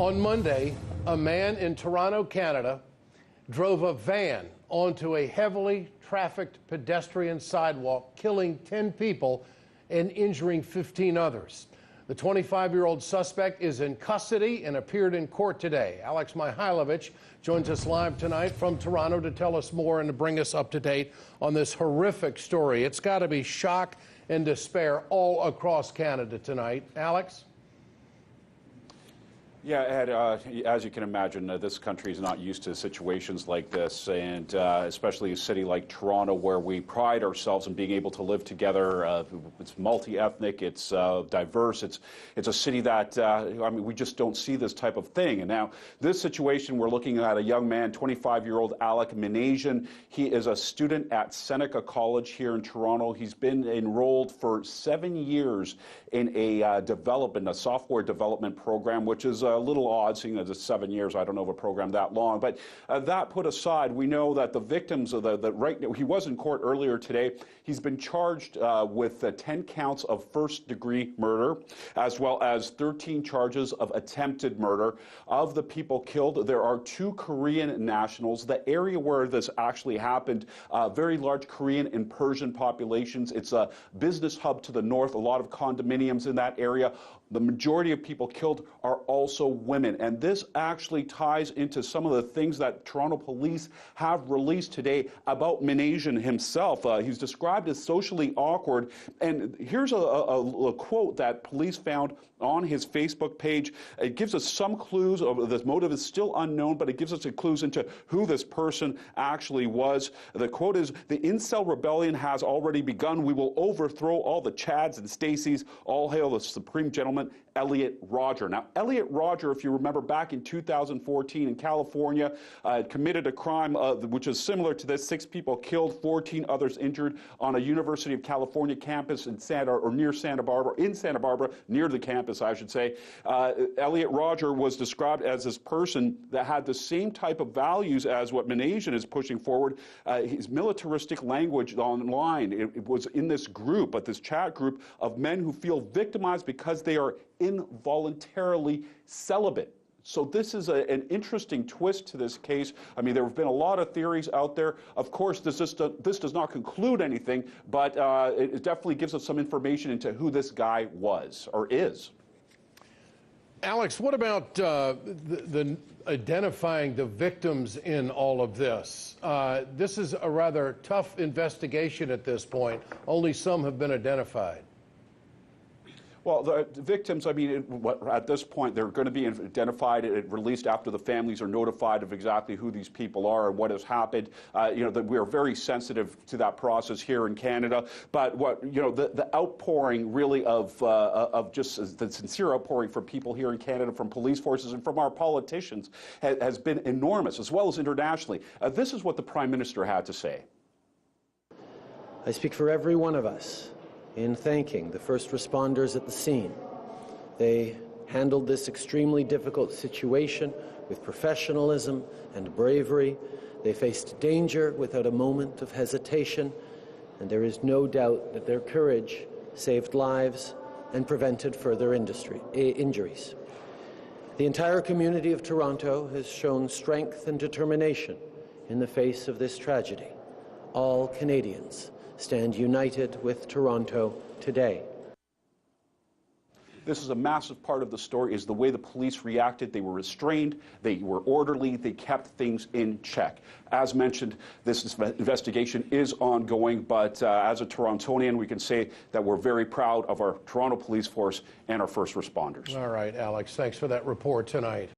On Monday, a man in Toronto, Canada, drove a van onto a heavily trafficked pedestrian sidewalk, killing 10 people and injuring 15 others. The 25-year-old suspect is in custody and appeared in court today. Alex Mihailovich joins us live tonight from Toronto to tell us more and to bring us up to date on this horrific story. It's got to be shock and despair all across Canada tonight. Alex? Yeah, Ed, as you can imagine, this country is not used to situations like this, and especially a city like Toronto, where we pride ourselves in being able to live together. It's multi-ethnic, it's diverse, it's a city that, I mean, we just don't see this type of thing. And now, this situation, we're looking at a young man, 25-year-old Alec Mihailovich. He is a student at Seneca College here in Toronto. He's been enrolled for 7 years in a software development program, which is a little odd, seeing as it's 7 years. I don't know of a program that long. But that put aside, we know that the victims of right now, he was in court earlier today. He's been charged with 10 counts of first-degree murder, as well as 13 charges of attempted murder. Of the people killed, there are 2 Korean nationals. The area where this actually happened, very large Korean and Persian populations. It's a business hub to the north, a lot of condominiums in that area. The majority of people killed are also women. And this actually ties into some of the things that Toronto police have released today about Mihailovich himself. He's described as socially awkward. And here's a quote that police found on his Facebook page. It gives us some clues. The motive is still unknown, but it gives us clues into who this person actually was. The quote is, "The incel rebellion has already begun. We will overthrow all the Chads and Stacys. All hail the supreme gentleman, Elliot Rodger." Now, Elliot Rodger, if you remember back in 2014 in California, committed a crime which is similar to this. 6 people killed, 14 others injured on a University of California campus in near Santa Barbara, near the campus, I should say. Elliot Rodger was described as this person that had the same type of values as what Mihailovich is pushing forward. His militaristic language online, it was in this group, but this chat group of men who feel victimized because they are involuntarily celibate. So this is an interesting twist to this case. I mean, there have been a lot of theories out there. Of course, this does not conclude anything, but it definitely gives us some information into who this guy was or is. Alex, what about the identifying the victims in all of this? This is a rather tough investigation at this point. Only some have been identified. Well, the victims, I mean, at this point, they're going to be identified and released after the families are notified of exactly who these people are and what has happened. We are very sensitive to that process here in Canada. But the outpouring really of just the sincere outpouring from people here in Canada, from police forces and from our politicians, has been enormous, as well as internationally. This is what the Prime Minister had to say. I speak for every one of us in thanking the first responders at the scene. They handled this extremely difficult situation with professionalism and bravery. They faced danger without a moment of hesitation, and there is no doubt that their courage saved lives and prevented further injuries. The entire community of Toronto has shown strength and determination in the face of this tragedy. All Canadians stand united with Toronto today. This is a massive part of the story, is the way the police reacted. They were restrained, they were orderly, they kept things in check. As mentioned, this investigation is ongoing, but as a Torontonian, we can say that we're very proud of our Toronto police force and our first responders. All right, Alex, thanks for that report tonight.